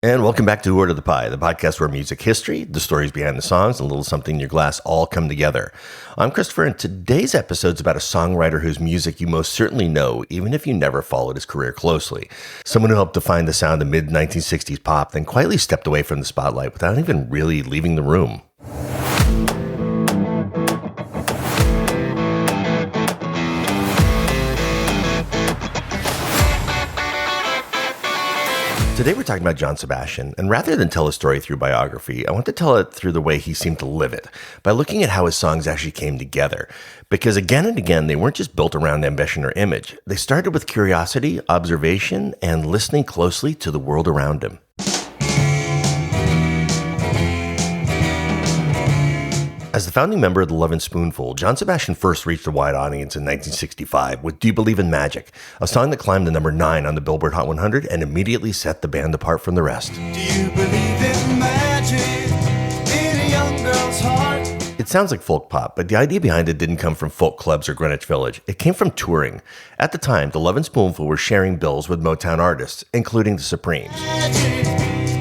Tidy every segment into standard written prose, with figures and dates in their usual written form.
And welcome back to Word of the Pie, the podcast where music history, the stories behind the songs, and a little something in your glass all come together. I'm Christopher, and today's episode's about a songwriter whose music you most certainly know, even if you never followed his career closely. Someone who helped define the sound of mid-1960s pop, then quietly stepped away from the spotlight without even really leaving the room. Today we're talking about John Sebastian, and rather than tell his story through biography, I want to tell it through the way he seemed to live it, by looking at how his songs actually came together. Because again and again, they weren't just built around ambition or image. They started with curiosity, observation, and listening closely to the world around him. As the founding member of the Lovin Spoonful, John Sebastian first reached a wide audience in 1965 with Do You Believe in Magic, a song that climbed to number 9 on the Billboard Hot 100 and immediately set the band apart from the rest. Do you believe in magic in a young girl's heart? It sounds like folk pop, but the idea behind it didn't come from folk clubs or Greenwich Village. It came from touring. At the time, the Lovin Spoonful were sharing bills with Motown artists, including the Supremes. Magic,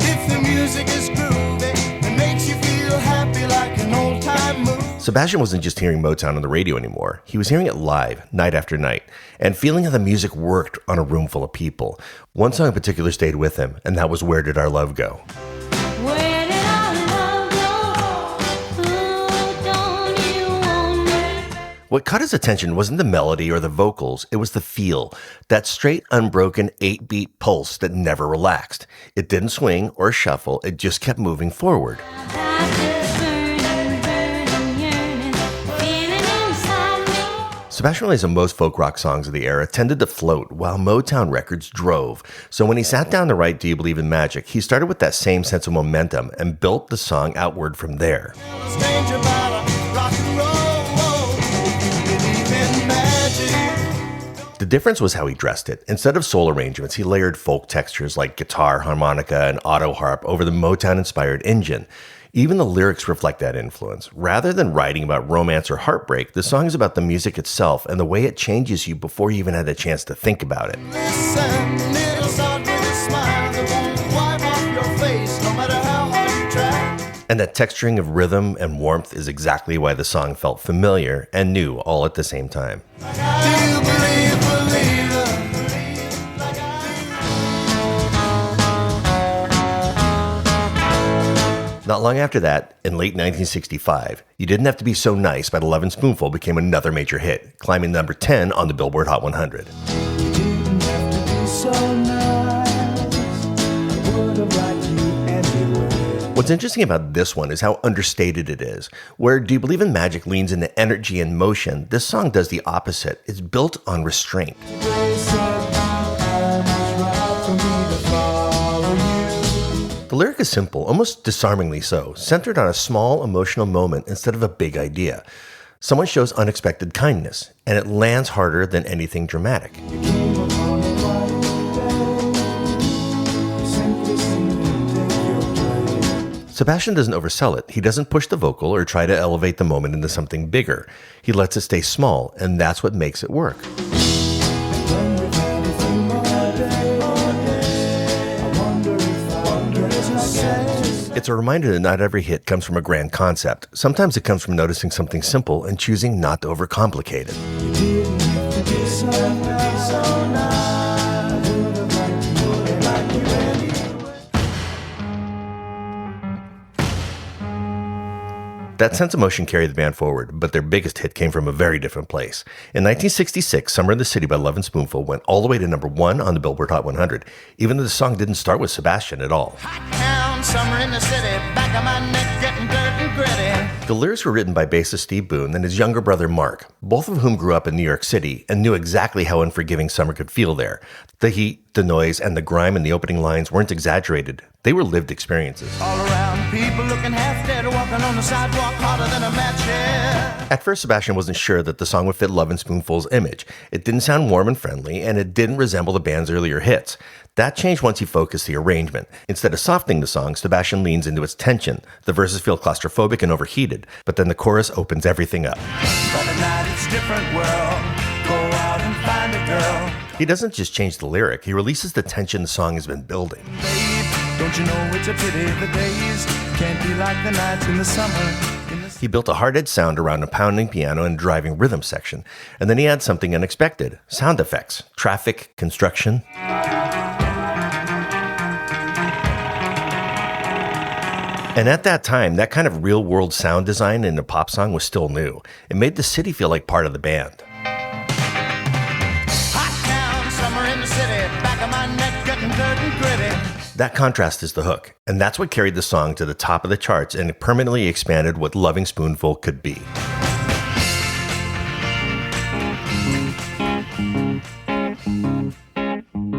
if the music is groovy and makes you feel happy like an old-time movie. Sebastian wasn't just hearing Motown on the radio anymore. He was hearing it live, night after night, and feeling how the music worked on a room full of people. One song in particular stayed with him, and that was Where Did Our Love Go? Where did our love go? Ooh, don't you wonder? What caught his attention wasn't the melody or the vocals, it was the feel, that straight, unbroken 8-beat pulse that never relaxed. It didn't swing or shuffle, it just kept moving forward. Got this burning, yearning, feeling inside me. Sebastian realized that most folk rock songs of the era tended to float while Motown records drove. So when he sat down to write Do You Believe in Magic, he started with that same sense of momentum and built the song outward from there. Tell a stranger about a rock and roll. Do you believe in magic? The difference was how he dressed it. Instead of soul arrangements, he layered folk textures like guitar, harmonica, and auto harp over the Motown-inspired engine. Even the lyrics reflect that influence. Rather than writing about romance or heartbreak, the song is about the music itself and the way it changes you before you even had a chance to think about it. Listen, it'll start with a smile that won't wipe off your face, no matter how hard you try. And that texturing of rhythm and warmth is exactly why the song felt familiar and new all at the same time. Do you believe like I Not long after that, in late 1965, You Didn't Have to Be So Nice by the Lovin Spoonful became another major hit, climbing number 10 on the Billboard Hot 100. do? You didn't have to be so nice. I would have liked you anyway. What's interesting about this one is how understated it is. Where Do You Believe in Magic leans into energy and motion, this song does the opposite. It's built on restraint. They said time is right for me to follow you. The lyric is simple, almost disarmingly so, centered on a small emotional moment instead of a big idea. Someone shows unexpected kindness, and it lands harder than anything dramatic. You came upon the right day. Simply seemed to take your place. Sebastian doesn't oversell it. He doesn't push the vocal or try to elevate the moment into something bigger. He lets it stay small, and that's what makes it work. When we've had a few more days, I wonder if I get to say. It's a reminder that not every hit comes from a grand concept. Sometimes it comes from noticing something simple and choosing not to overcomplicate it. You didn't have to be so nice, so nice. I would have liked you anyway. That sense of motion carried the band forward, but their biggest hit came from a very different place. In 1966, Summer in the City by Lovin Spoonful went all the way to number 1 on the Billboard Hot 100, even though the song didn't start with Sebastian at all. Hot town, summer in the city, back of my neck getting dirt and gritty. The lyrics were written by bassist Steve Boone and his younger brother Mark, both of whom grew up in New York City and knew exactly how unforgiving summer could feel there. The heat, the noise, and the grime in the opening lines weren't exaggerated. They were lived experiences. All around, people looking half dead, walking on the sidewalk harder than a match head. At first, Sebastian wasn't sure that the song would fit Lovin Spoonful's image. It didn't sound warm and friendly, and it didn't resemble the band's earlier hits. That changed once he focused the arrangement. Instead of softening the song, Sebastian leans into its tension. The verses feel claustrophobic and overheated, but then the chorus opens everything up. But at night it's different world. Go out and find a girl. He doesn't just change the lyric, he releases the tension the song has been building. Babe, don't you know it's a pity the days can't be like the nights in the summer. He built a hard-edged sound around a pounding piano and driving rhythm section, and then he had something unexpected: sound effects, traffic, construction. And at that time, that kind of real-world sound design in a pop song was still new. It made the city feel like part of the band. Hot town, summer in the city, back of my neck getting dirt and gritty. That contrast is the hook, and that's what carried the song to the top of the charts and it permanently expanded what Lovin Spoonful could be.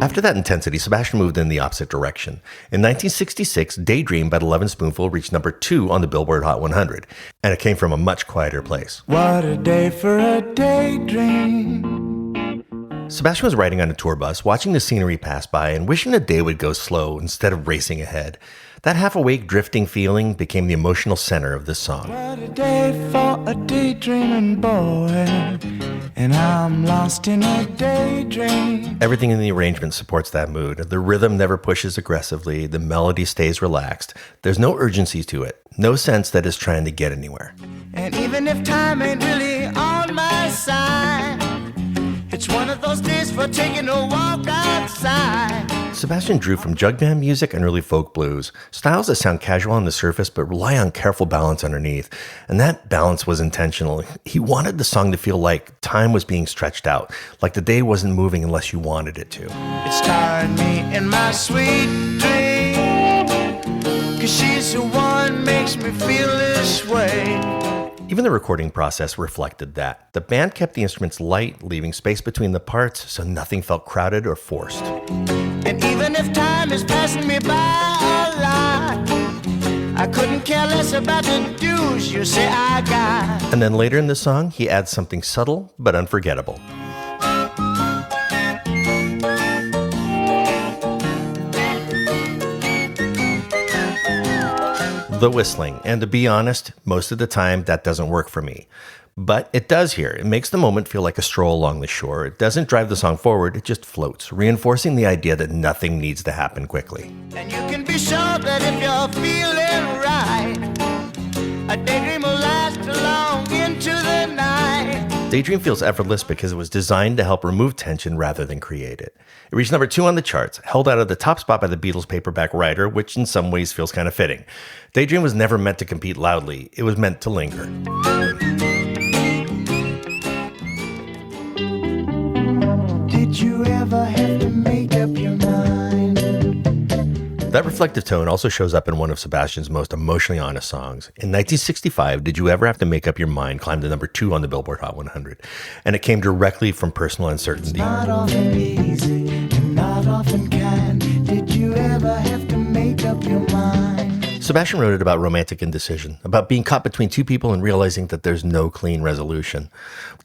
After that intensity, Sebastian moved in the opposite direction. In 1966, Daydream by the Lovin Spoonful reached number 2 on the Billboard Hot 100, and it came from a much quieter place. What a day for a daydream. Sebastian was riding on a tour bus, watching the scenery pass by and wishing the day would go slow instead of racing ahead. That half-awake, drifting feeling became the emotional center of this song. What a day for a daydreaming boy, and I'm lost in a daydream. Everything in the arrangement supports that mood. The rhythm never pushes aggressively, the melody stays relaxed. There's no urgency to it, no sense that it's trying to get anywhere. And even if time ain't really on my side, it's one of those days for taking a walk outside. Sebastian drew from jug band music and early folk blues, styles that sound casual on the surface but rely on careful balance underneath. And that balance was intentional. He wanted the song to feel like time was being stretched out, like the day wasn't moving unless you wanted it to. It's tiring me in my sweet dream, 'cause she's the one makes me feel this way. Even the recording process reflected that. The band kept the instruments light, leaving space between the parts so nothing felt crowded or forced. And even if time is passing me by a lot, I couldn't care less about the dues you say I got. And then later in the song, he adds something subtle but unforgettable. The whistling, and to be honest, most of the time that doesn't work for me. But it does here. It makes the moment feel like a stroll along the shore. It doesn't drive the song forward, it just floats, reinforcing the idea that nothing needs to happen quickly. And you can be sure that if you're feeling right, a daydream will last long into the night. Daydream feels effortless because it was designed to help remove tension rather than create it. It reached number 2 on the charts, held out of the top spot by the Beatles' paperback Writer, which in some ways feels kind of fitting. Daydream was never meant to compete loudly, it was meant to linger. Did you ever have to make up your mind? That reflective tone also shows up in one of Sebastian's most emotionally honest songs. In 1965, Did You Ever Have to Make Up Your Mind climbed to number 2 on the Billboard Hot 100, and it came directly from personal uncertainty. Not often easy and not often kind. Did you ever have to make up your mind? Sebastian wrote it about romantic indecision, about being caught between two people and realizing that there's no clean resolution.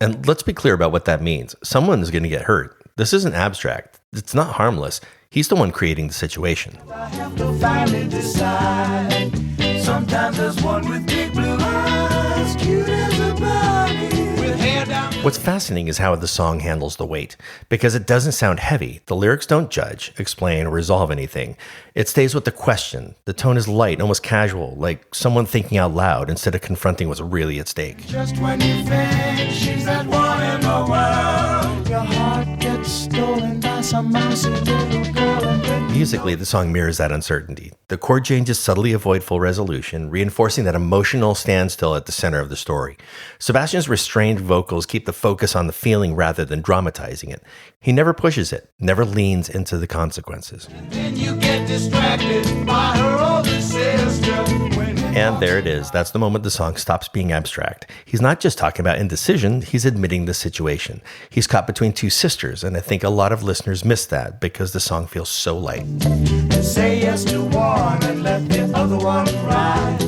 And let's be clear about what that means. Someone is going to get hurt. This isn't abstract. It's not harmless. He's the one creating the situation. I have to finally decide. Sometimes there's one with big blue eyes, cute as a bunny, with hair down. What's fascinating is how the song handles the weight, because it doesn't sound heavy. The lyrics don't judge, explain, or resolve anything. It stays with the question. The tone is light, almost casual, like someone thinking out loud instead of confronting what's really at stake. Just when you think she's that one in the world, your heart gets stolen by some mousy little girl. Musically, the song mirrors that uncertainty. The chord changes subtly avoid full resolution, reinforcing that emotional standstill at the center of the story. Sebastian's restrained vocals keep the focus on the feeling rather than dramatizing it. He never pushes it, never leans into the consequences. Then you get distracted by her older sister. And there it is. That's the moment the song stops being abstract. He's not just talking about indecision, he's admitting the situation. He's caught between two sisters, and I think a lot of listeners miss that because the song feels so light. Say yes to one and let the other one ride.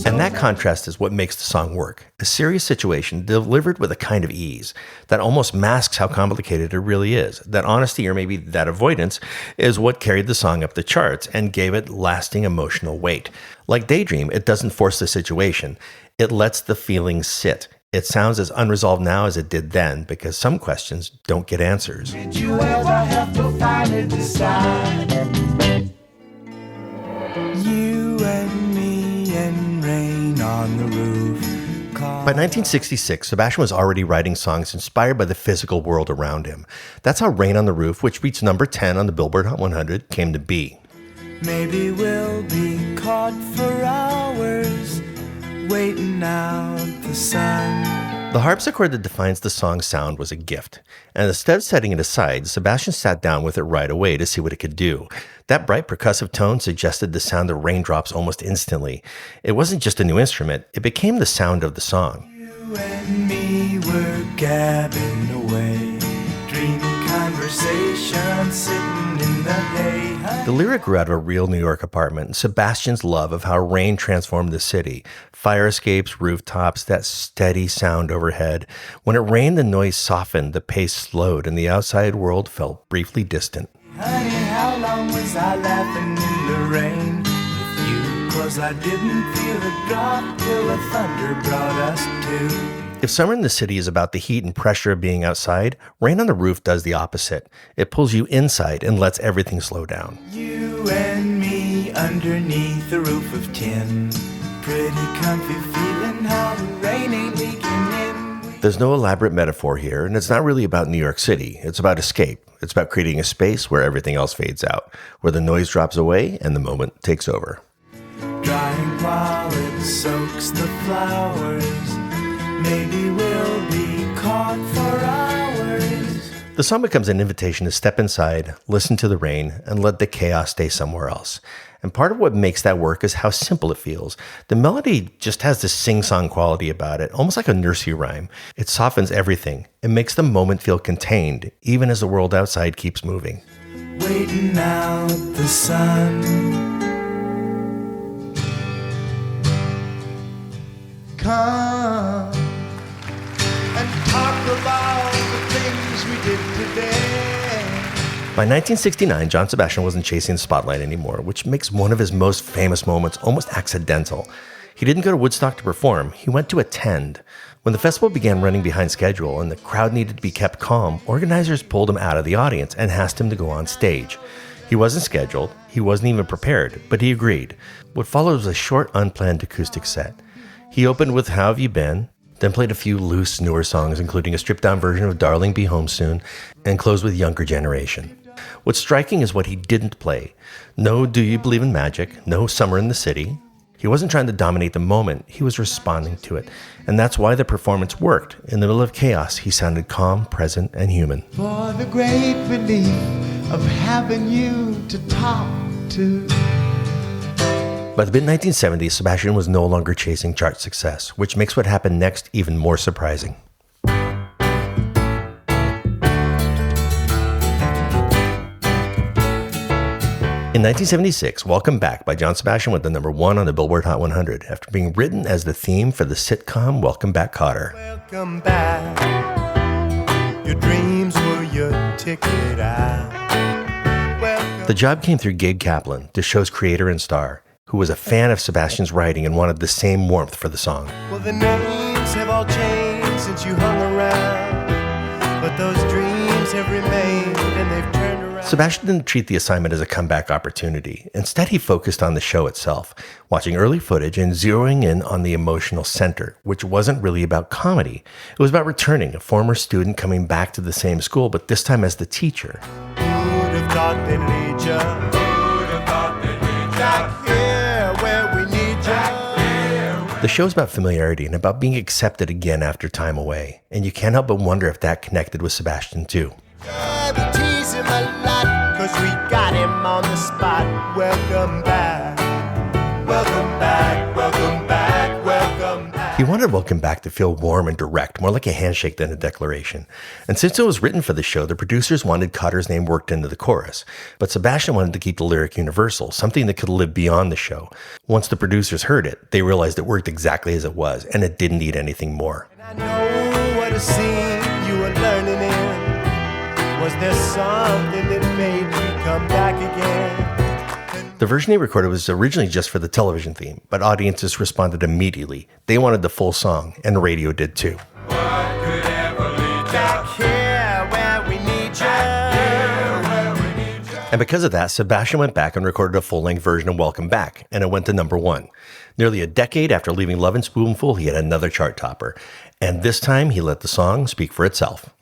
And that contrast is what makes the song work. A serious situation delivered with a kind of ease that almost masks how complicated it really is. That honesty, or maybe that avoidance, is what carried the song up the charts and gave it lasting emotional weight. Like Daydream, it doesn't force the situation. It lets the feeling sit. It sounds as unresolved now as it did then because some questions don't get answers. Did you ever have to finally decide? You and me and rain on the roof. By 1966, Sebastian was already writing songs inspired by the physical world around him. That's how Rain on the Roof, which reached number 10 on the Billboard Hot 100, came to be. Maybe we'll be caught for hours, waiting out the sun. The harpsichord that defines the song's sound was a gift, and instead of setting it aside, Sebastian sat down with it right away to see what it could do. That bright percussive tone suggested the sound of raindrops almost instantly. It wasn't just a new instrument, it became the sound of the song. You and me were gabbing away, dreamy conversation sitting in the hay. The lyric grew out of a real New York apartment and Sebastian's love of how rain transformed the city. Fire escapes, rooftops, that steady sound overhead. When it rained, the noise softened, the pace slowed, and the outside world felt briefly distant. Honey, how long was I laughing in the rain with you? 'Cause I didn't feel a drop till the thunder brought us to. If summer in the city is about the heat and pressure of being outside, Rain on the Roof does the opposite. It pulls you inside and lets everything slow down. You and me underneath the roof of tin. Pretty comfy feeling how the rain ain't leaking in. There's no elaborate metaphor here, and it's not really about New York City. It's about escape. It's about creating a space where everything else fades out, where the noise drops away and the moment takes over. Drying while it soaks the flowers. Maybe we'll be caught for hours. The song becomes an invitation to step inside, listen to the rain, and let the chaos stay somewhere else. And part of what makes that work is how simple it feels. The melody just has this sing-song quality about it, almost like a nursery rhyme. It softens everything. It makes the moment feel contained, even as the world outside keeps moving. Waiting out the sun. Come and talk about the things we did today. By 1969, John Sebastian wasn't chasing the spotlight anymore, which makes one of his most famous moments almost accidental. He didn't go to Woodstock to perform, he went to attend. When the festival began running behind schedule and the crowd needed to be kept calm, organizers pulled him out of the audience and asked him to go on stage. He wasn't scheduled, he wasn't even prepared, but he agreed. What followed was a short, unplanned acoustic set. He opened with How Have You Been?, then played a few loose, newer songs, including a stripped-down version of Darling Be Home Soon, and closed with Younger Generation. What's striking is what he didn't play. No Do You Believe in Magic, no Summer in the City. He wasn't trying to dominate the moment, he was responding to it. And that's why the performance worked. In the middle of chaos, he sounded calm, present, and human. For the great relief of having you to talk to. By the mid-1970s, Sebastian was no longer chasing chart success, which makes what happened next even more surprising. In 1976, Welcome Back by John Sebastian went to number 1 on the Billboard Hot 100 after being written as the theme for the sitcom Welcome Back, Kotter. Welcome back. Your dreams were your ticket out. Welcome. The job came through Gabe Kaplan, the show's creator and star, who was a fan of Sebastian's writing and wanted the same warmth for the song. Well, the names have all changed since you hung around, but those dreams have remained and they've turned around. Sebastian didn't treat the assignment as a comeback opportunity. Instead, he focused on the show itself, watching early footage and zeroing in on the emotional center, which wasn't really about comedy. It was about returning, a former student coming back to the same school, but this time as the teacher. Who'd have thought they'd lead ya? Who'd have thought they'd lead ya? Back here where we need ya. The show's about familiarity and about being accepted again after time away, and you can't help but wonder if that connected with Sebastian too. Yeah, we tease him a lot, 'cause we got him on the spot. Welcome back. Welcome back. Welcome back. Welcome back. He wanted Welcome Back to feel warm and direct, more like a handshake than a declaration. And since it was written for the show, the producers wanted Kotter's name worked into the chorus. But Sebastian wanted to keep the lyric universal, something that could live beyond the show. Once the producers heard it, they realized it worked exactly as it was, and it didn't need anything more. And I know what a scene you were learning in. Was there something that made you come back again? The version he recorded was originally just for the television theme, but audiences responded immediately. They wanted the full song, and the radio did too. What could ever lead back here where we need you? And because of that, Sebastian went back and recorded a full-length version of Welcome Back, and it went to number 1. Nearly a decade after leaving Lovin Spoonful, he had another chart topper. And this time, he let the song speak for itself.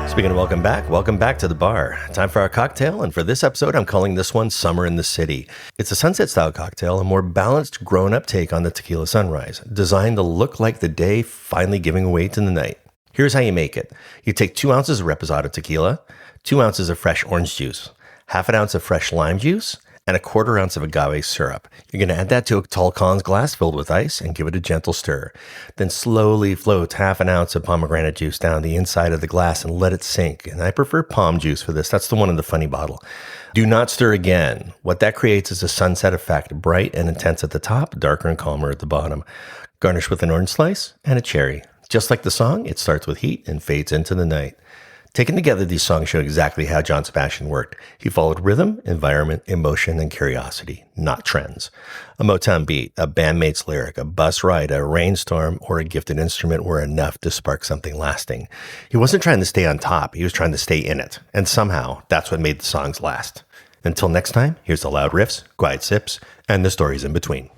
Speaking of welcome back to the bar. Time for our cocktail, and for this episode, I'm calling this one Summer in the City. It's a sunset-style cocktail, a more balanced, grown-up take on the tequila sunrise, designed to look like the day finally giving way to the night. Here's how you make it. You take 2 ounces of reposado tequila, 2 ounces of fresh orange juice, half an ounce of fresh lime juice, and a 1/4 ounce of agave syrup. You're going to add that to a tall Collins glass filled with ice and give it a gentle stir. Then slowly float half an ounce of pomegranate juice down the inside of the glass and let it sink. And I prefer palm juice for this. That's the one in the funny bottle. Do not stir again. What that creates is a sunset effect, bright and intense at the top, darker and calmer at the bottom. Garnish with an orange slice and a cherry. Just like the song, it starts with heat and fades into the night. Taken together, these songs show exactly how John Sebastian worked. He followed rhythm, environment, emotion, and curiosity, not trends. A Motown beat, a bandmate's lyric, a bus ride, a rainstorm, or a gifted instrument were enough to spark something lasting. He wasn't trying to stay on top, he was trying to stay in it. And somehow, that's what made the songs last. Until next time, here's the loud riffs, quiet sips, and the stories in between.